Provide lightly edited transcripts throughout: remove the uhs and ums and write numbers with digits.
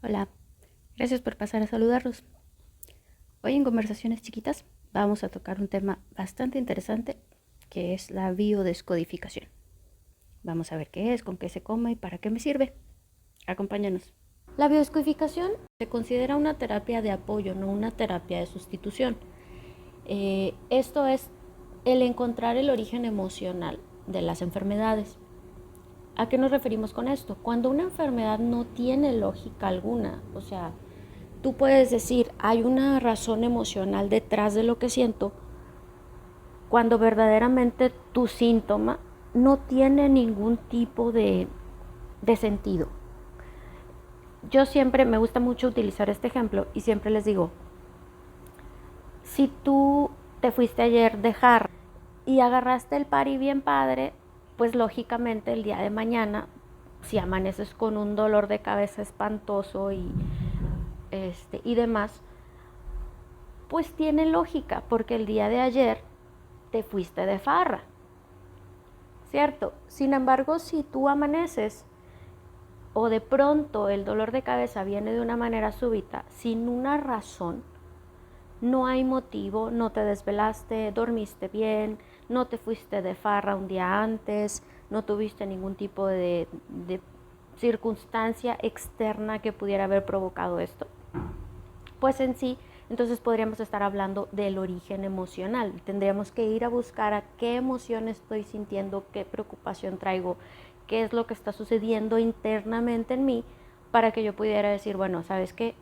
Hola, gracias por pasar a saludarlos. Hoy en Conversaciones Chiquitas vamos a tocar un tema bastante interesante que es la biodescodificación. Vamos a ver qué es, con qué se come y para qué me sirve. Acompáñanos. La biodescodificación se considera una terapia de apoyo, no una terapia de sustitución. Esto es el encontrar el origen emocional de las enfermedades. ¿A qué nos referimos con esto? Cuando una enfermedad no tiene lógica alguna, o sea, tú puedes decir, hay una razón emocional detrás de lo que siento, cuando verdaderamente tu síntoma no tiene ningún tipo de sentido. Yo siempre me gusta mucho utilizar este ejemplo y siempre les digo, si tú te fuiste ayer de jarra y agarraste el party bien padre, pues lógicamente el día de mañana, si amaneces con un dolor de cabeza espantoso y demás, pues tiene lógica, porque el día de ayer te fuiste de farra, ¿cierto? Sin embargo, si tú amaneces o de pronto el dolor de cabeza viene de una manera súbita, sin una razón, no hay motivo, no te desvelaste, dormiste bien, no te fuiste de farra un día antes, no tuviste ningún tipo de circunstancia externa que pudiera haber provocado esto, pues en sí, entonces podríamos estar hablando del origen emocional. Tendríamos que ir a buscar a qué emoción estoy sintiendo, qué preocupación traigo, qué es lo que está sucediendo internamente en mí para que yo pudiera decir, bueno, ¿sabes qué?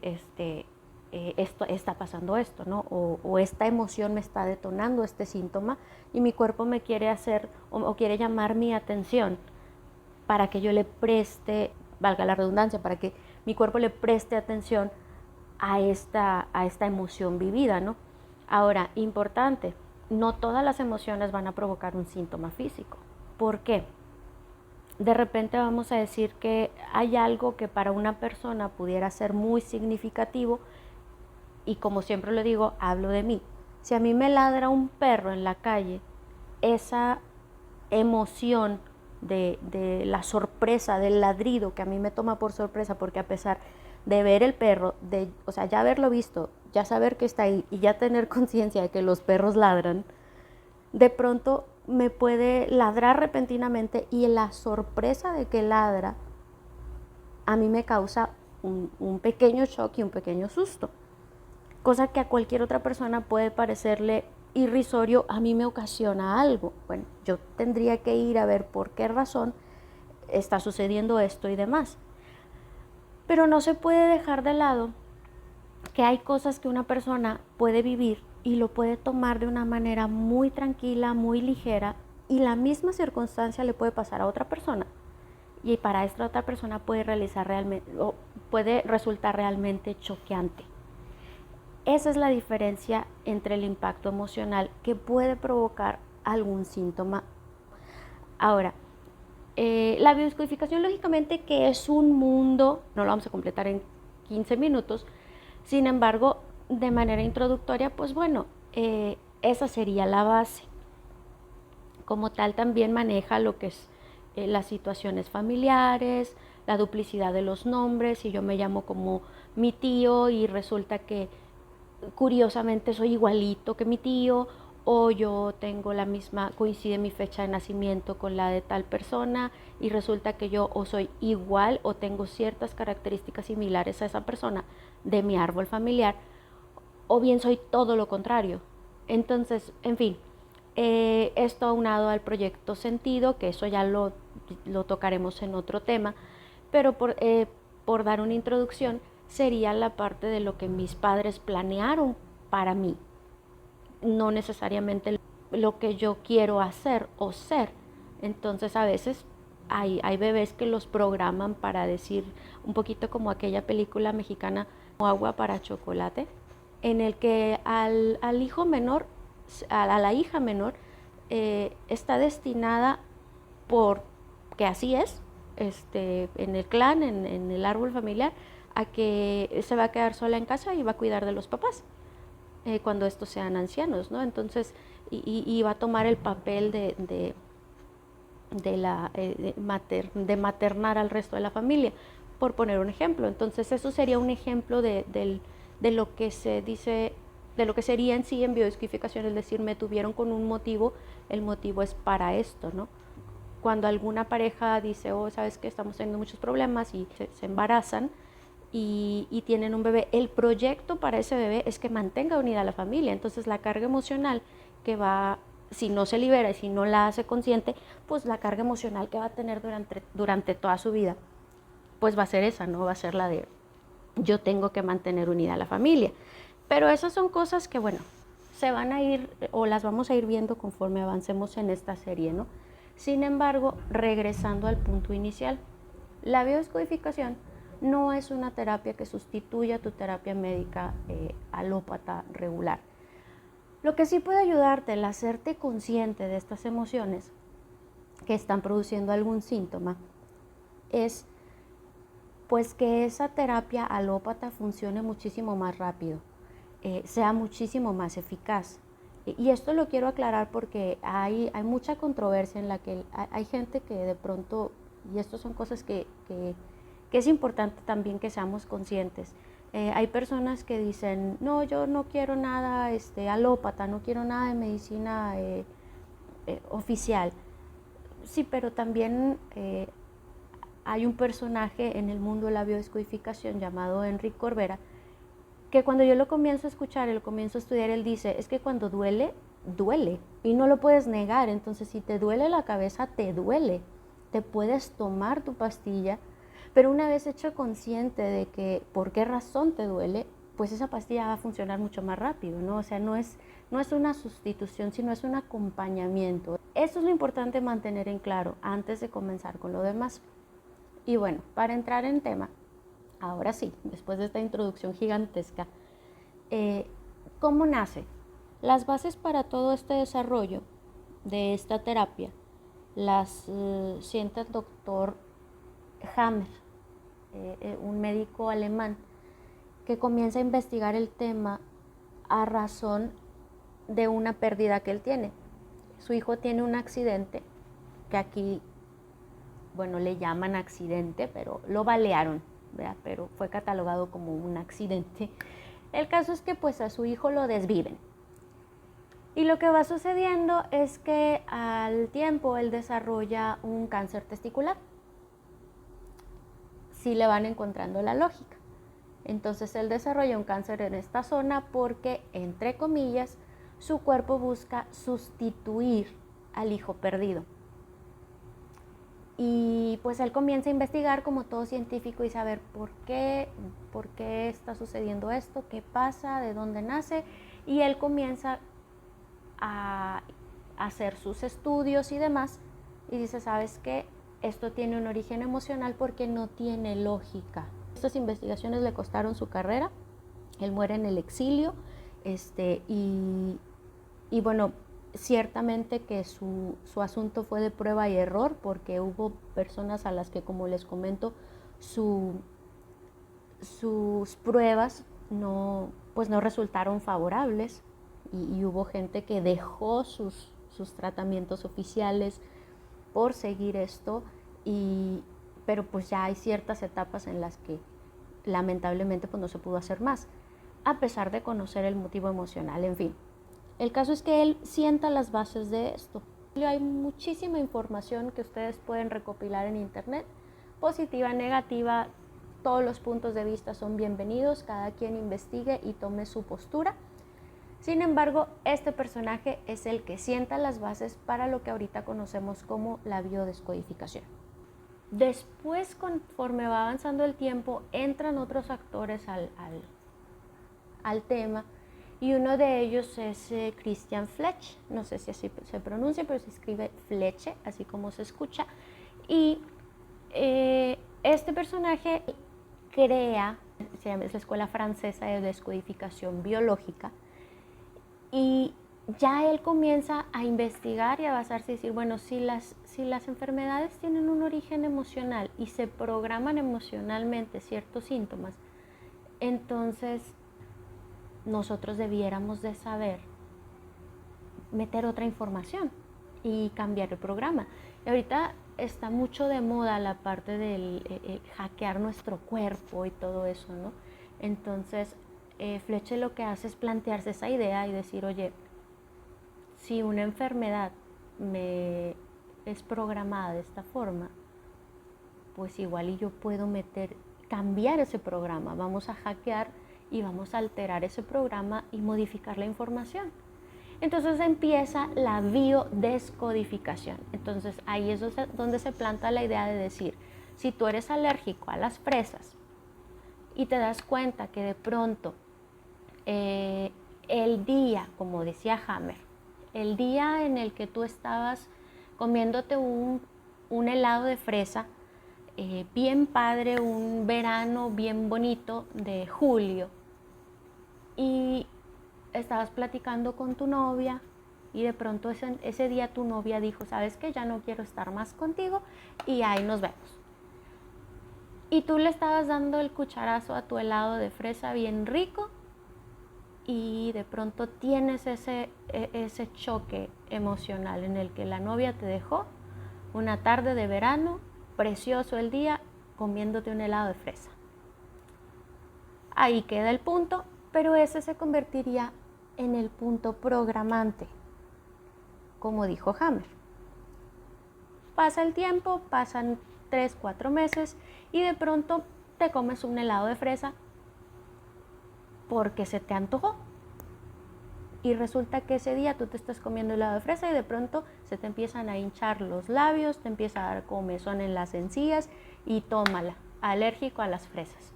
Esto está pasando esto, ¿no? O esta emoción me está detonando este síntoma y mi cuerpo me quiere hacer o quiere llamar mi atención para que yo le preste, valga la redundancia, para que mi cuerpo le preste atención a esta emoción vivida, ¿no? Ahora, importante, no todas las emociones van a provocar un síntoma físico. ¿Por qué? De repente vamos a decir que hay algo que para una persona pudiera ser muy significativo y como siempre lo digo, hablo de mí. Si a mí me ladra un perro en la calle, esa emoción de la sorpresa, del ladrido que a mí me toma por sorpresa, porque a pesar de ver el perro, o sea, ya haberlo visto, ya saber que está ahí y ya tener conciencia de que los perros ladran, de pronto me puede ladrar repentinamente y la sorpresa de que ladra a mí me causa un pequeño shock y un pequeño susto, cosa que a cualquier otra persona puede parecerle irrisorio, a mí me ocasiona algo. Bueno, yo tendría que ir a ver por qué razón está sucediendo esto y demás. Pero no se puede dejar de lado que hay cosas que una persona puede vivir y lo puede tomar de una manera muy tranquila, muy ligera, y la misma circunstancia le puede pasar a otra persona. Y para esta otra persona puede realizar realmente, o puede resultar realmente choqueante. Esa es la diferencia entre el impacto emocional que puede provocar algún síntoma. Ahora, la biodescodificación lógicamente que es un mundo, no lo vamos a completar en 15 minutos, sin embargo, de manera introductoria, pues bueno, esa sería la base. Como tal también maneja lo que es las situaciones familiares, la duplicidad de los nombres, si yo me llamo como mi tío y resulta que curiosamente soy igualito que mi tío, o yo tengo la misma, coincide mi fecha de nacimiento con la de tal persona y resulta que yo o soy igual o tengo ciertas características similares a esa persona de mi árbol familiar, o bien soy todo lo contrario. Entonces, en fin, esto aunado al proyecto Sentido, que eso ya lo tocaremos en otro tema, pero por dar una introducción, sería la parte de lo que mis padres planearon para mí, no necesariamente lo que yo quiero hacer o ser. Entonces a veces hay bebés que los programan para decir un poquito como aquella película mexicana Agua para Chocolate, en el que al hijo menor, a la hija menor, está destinada por que así es, en el clan, en el árbol familiar, a que se va a quedar sola en casa y va a cuidar de los papás cuando estos sean ancianos, ¿no? Entonces, y va a tomar el papel de maternar al resto de la familia. por poner un ejemplo. Entonces eso sería un ejemplo de lo que se dice, de lo que sería en sí en biodescodificación, es decir, me tuvieron con un motivo, el motivo es para esto, ¿no? Cuando alguna pareja dice, oh, sabes que estamos teniendo muchos problemas y se embarazan y tienen un bebé, el proyecto para ese bebé es que mantenga unida a la familia. Entonces la carga emocional que va, si no se libera y si no la hace consciente, pues la carga emocional que va a tener durante toda su vida, pues va a ser esa, ¿no? Va a ser la de yo tengo que mantener unida a la familia. Pero esas son cosas que, bueno, se van a ir o las vamos a ir viendo conforme avancemos en esta serie, ¿no? Sin embargo, regresando al punto inicial, la biodescodificación no es una terapia que sustituya tu terapia médica alópata regular. Lo que sí puede ayudarte el hacerte consciente de estas emociones que están produciendo algún síntoma es pues que esa terapia alópata funcione muchísimo más rápido, sea muchísimo más eficaz. Y esto lo quiero aclarar porque hay mucha controversia en la que hay gente que de pronto, y esto son cosas que es importante también que seamos conscientes. Hay personas que dicen, no, yo no quiero nada alópata, no quiero nada de medicina oficial. Sí, pero también hay un personaje en el mundo de la biodescodificación llamado Enrique Corbera, que cuando yo lo comienzo a escuchar y lo comienzo a estudiar, él dice, es que cuando duele, duele y no lo puedes negar. Entonces si te duele la cabeza, te duele, te puedes tomar tu pastilla, pero una vez hecho consciente de que por qué razón te duele, pues esa pastilla va a funcionar mucho más rápido, ¿no? O sea, no es una sustitución, sino es un acompañamiento. Eso es lo importante mantener en claro antes de comenzar con lo demás. Y bueno, para entrar en tema, ahora sí, después de esta introducción gigantesca, ¿cómo nace? Las bases para todo este desarrollo de esta terapia las sienta el doctor Hammer, un médico alemán que comienza a investigar el tema a razón de una pérdida que él tiene. Su hijo tiene un accidente que aquí, bueno, le llaman accidente, pero lo balearon, ¿verdad? Pero fue catalogado como un accidente. El caso es que pues a su hijo lo desviven. Y lo que va sucediendo es que al tiempo él desarrolla un cáncer testicular. Sí le van encontrando la lógica. Entonces él desarrolla un cáncer en esta zona porque, entre comillas, su cuerpo busca sustituir al hijo perdido. Y pues él comienza a investigar como todo científico y saber por qué está sucediendo esto, qué pasa, de dónde nace. Y él comienza a hacer sus estudios y demás y dice, ¿sabes qué? Esto tiene un origen emocional porque no tiene lógica. Estas investigaciones le costaron su carrera, él muere en el exilio y bueno, ciertamente que su asunto fue de prueba y error porque hubo personas a las que, como les comento, sus pruebas pues no resultaron favorables y hubo gente que dejó sus tratamientos oficiales por seguir esto, pero pues ya hay ciertas etapas en las que lamentablemente pues no se pudo hacer más, a pesar de conocer el motivo emocional, en fin. El caso es que él sienta las bases de esto. Hay muchísima información que ustedes pueden recopilar en internet, positiva, negativa, todos los puntos de vista son bienvenidos, cada quien investigue y tome su postura. Sin embargo, este personaje es el que sienta las bases para lo que ahorita conocemos como la biodescodificación. Después, conforme va avanzando el tiempo, entran otros actores al tema y uno de ellos es Christian Fletch, no sé si así se pronuncia, pero se escribe Fleche, así como se escucha. Y este personaje crea, es la Escuela Francesa de Descodificación Biológica, y ya él comienza a investigar y a basarse y decir, bueno, si las enfermedades tienen un origen emocional y se programan emocionalmente ciertos síntomas, entonces nosotros debiéramos de saber meter otra información y cambiar el programa. Y ahorita está mucho de moda la parte del hackear nuestro cuerpo y todo eso, ¿no? Entonces, Fleche lo que hace es plantearse esa idea y decir, oye, si una enfermedad me es programada de esta forma, pues igual y yo puedo cambiar ese programa, vamos a hackear y vamos a alterar ese programa y modificar la información. Entonces empieza la biodescodificación. Entonces ahí es donde se planta la idea de decir, si tú eres alérgico a las fresas y te das cuenta que de pronto el día, como decía Hammer, el día en el que tú estabas comiéndote un helado de fresa, bien padre, un verano bien bonito de julio, y estabas platicando con tu novia y de pronto ese día tu novia dijo, ¿sabes qué? Ya no quiero estar más contigo y ahí nos vemos. Y tú le estabas dando el cucharazo a tu helado de fresa bien rico y de pronto tienes ese choque emocional en el que la novia te dejó una tarde de verano, precioso el día, comiéndote un helado de fresa. Ahí queda el punto, pero ese se convertiría en el punto programante, como dijo Hammer. Pasa el tiempo, pasan 3-4 meses y de pronto te comes un helado de fresa porque se te antojó. Y resulta que ese día tú te estás comiendo helado de fresa y de pronto se te empiezan a hinchar los labios, te empieza a dar comezón en las encías y tómala, alérgico a las fresas.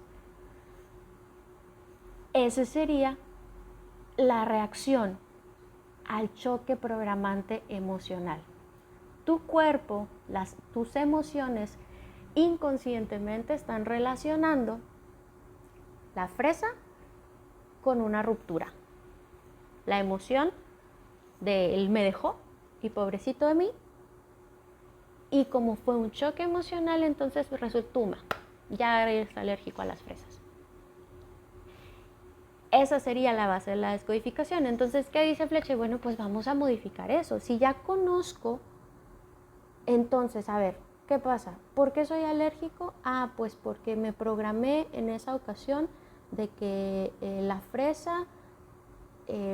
Esa sería la reacción al choque programante emocional. Tu cuerpo, tus emociones inconscientemente están relacionando la fresa con una ruptura. La emoción de él me dejó y pobrecito de mí. Y como fue un choque emocional, entonces resultó, ya eres alérgico a las fresas. Esa sería la base de la descodificación. Entonces, ¿qué dice Fleche? Bueno, pues vamos a modificar eso. Si ya conozco, entonces, a ver, ¿qué pasa? ¿Por qué soy alérgico? Pues porque me programé en esa ocasión de que la fresa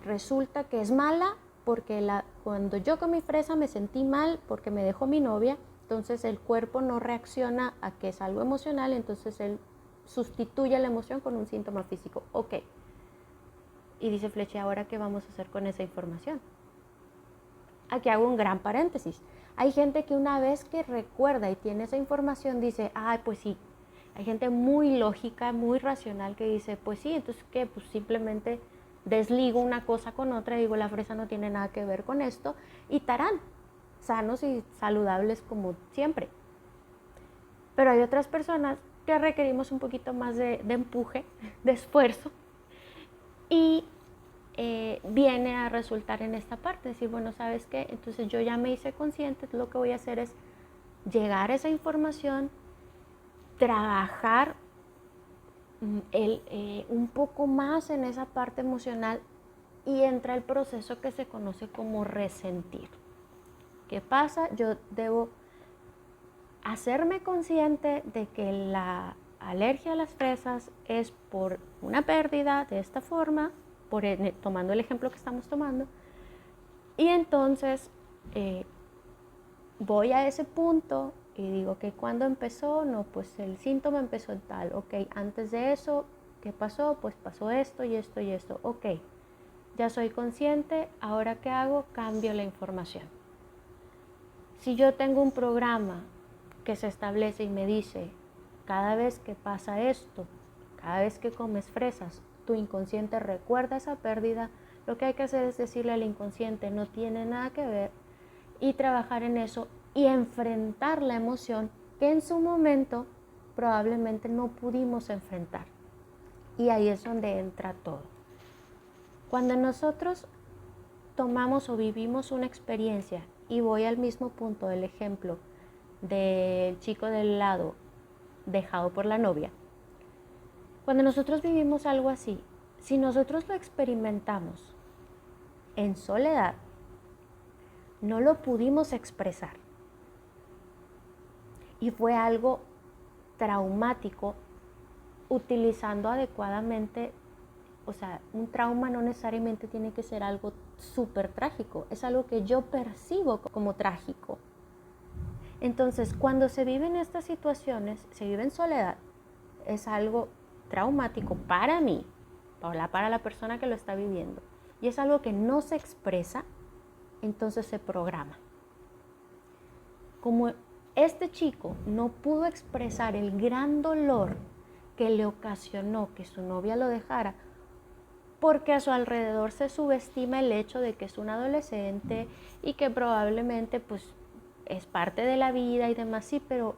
resulta que es mala porque cuando yo comí fresa me sentí mal porque me dejó mi novia, entonces el cuerpo no reacciona a que es algo emocional, entonces él sustituye la emoción con un síntoma físico. Ok. Y dice Fleche, ¿ahora qué vamos a hacer con esa información? Aquí hago un gran paréntesis. Hay gente que una vez que recuerda y tiene esa información dice, pues sí. Hay gente muy lógica, muy racional que dice, pues sí, entonces ¿qué? Pues simplemente desligo una cosa con otra y digo, la fresa no tiene nada que ver con esto y tarán, sanos y saludables como siempre. Pero hay otras personas que requerimos un poquito más de empuje, de esfuerzo y viene a resultar en esta parte, decir, bueno, ¿sabes qué? Entonces yo ya me hice consciente, lo que voy a hacer es llegar a esa información, trabajar un poco más en esa parte emocional y entra el proceso que se conoce como resentir. ¿Qué pasa? Yo debo hacerme consciente de que la alergia a las fresas es por una pérdida de esta forma, tomando el ejemplo que estamos tomando, y entonces voy a ese punto y digo que cuando empezó, no, pues el síntoma empezó en tal, ok, antes de eso, ¿qué pasó? Pues pasó esto y esto y esto, ok, ya soy consciente, ahora ¿qué hago? Cambio la información. Si yo tengo un programa que se establece y me dice, cada vez que pasa esto, cada vez que comes fresas, tu inconsciente recuerda esa pérdida, lo que hay que hacer es decirle al inconsciente, no tiene nada que ver, y trabajar en eso y enfrentar la emoción que en su momento probablemente no pudimos enfrentar. Y ahí es donde entra todo. Cuando nosotros tomamos o vivimos una experiencia, y voy al mismo punto del ejemplo del chico del helado dejado por la novia, cuando nosotros vivimos algo así, si nosotros lo experimentamos en soledad, no lo pudimos expresar, y fue algo traumático, utilizando adecuadamente. O sea, un trauma no necesariamente tiene que ser algo súper trágico, es algo que yo percibo como trágico. Entonces, cuando se viven estas situaciones, se vive en soledad, es algo traumático para mí, para la persona que lo está viviendo, y es algo que no se expresa, entonces se programa. Como este chico no pudo expresar el gran dolor que le ocasionó que su novia lo dejara, porque a su alrededor se subestima el hecho de que es un adolescente y que probablemente pues es parte de la vida y demás, sí, pero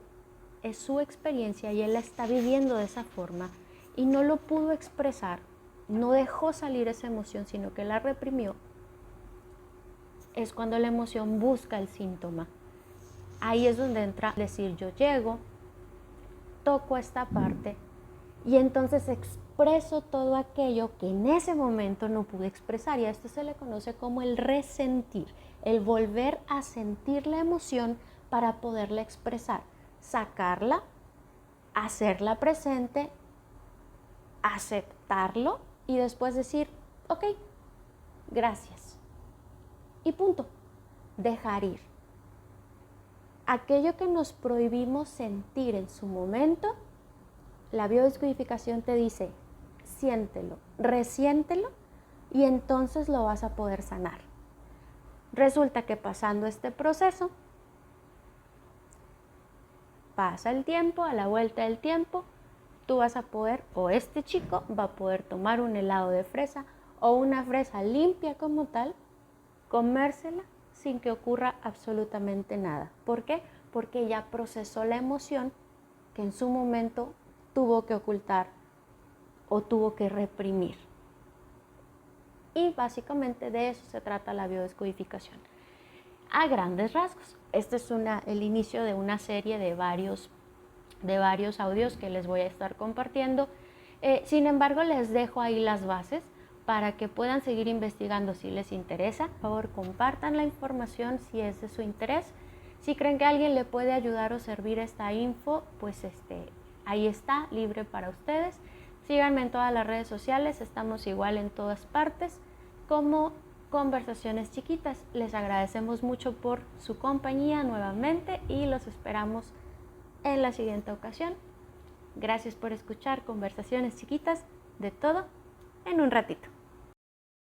es su experiencia y él la está viviendo de esa forma y no lo pudo expresar, no dejó salir esa emoción, sino que la reprimió. Es cuando la emoción busca el síntoma. Ahí es donde entra decir yo llego, toco esta parte y entonces expreso todo aquello que en ese momento no pude expresar, y a esto se le conoce como el resentir, el volver a sentir la emoción para poderla expresar, sacarla, hacerla presente, aceptarlo y después decir, ok, gracias. Y punto, dejar ir. Aquello que nos prohibimos sentir en su momento, la biodescodificación te dice, siéntelo, resiéntelo y entonces lo vas a poder sanar. Resulta que pasando este proceso, pasa el tiempo, a la vuelta del tiempo, tú vas a poder, o este chico va a poder tomar un helado de fresa o una fresa limpia como tal, comérsela sin que ocurra absolutamente nada. ¿Por qué? Porque ya procesó la emoción que en su momento tuvo que ocultar o tuvo que reprimir. Y básicamente de eso se trata la biodescodificación. A grandes rasgos. Este es el inicio de una serie de varios audios que les voy a estar compartiendo. Sin embargo, les dejo ahí las bases para que puedan seguir investigando si les interesa. Por favor, compartan la información si es de su interés. Si creen que a alguien le puede ayudar o servir esta info, pues ahí está, libre para ustedes. Síganme en todas las redes sociales, estamos igual en todas partes como Conversaciones Chiquitas. Les agradecemos mucho por su compañía nuevamente y los esperamos en la siguiente ocasión. Gracias por escuchar Conversaciones Chiquitas, de todo en un ratito.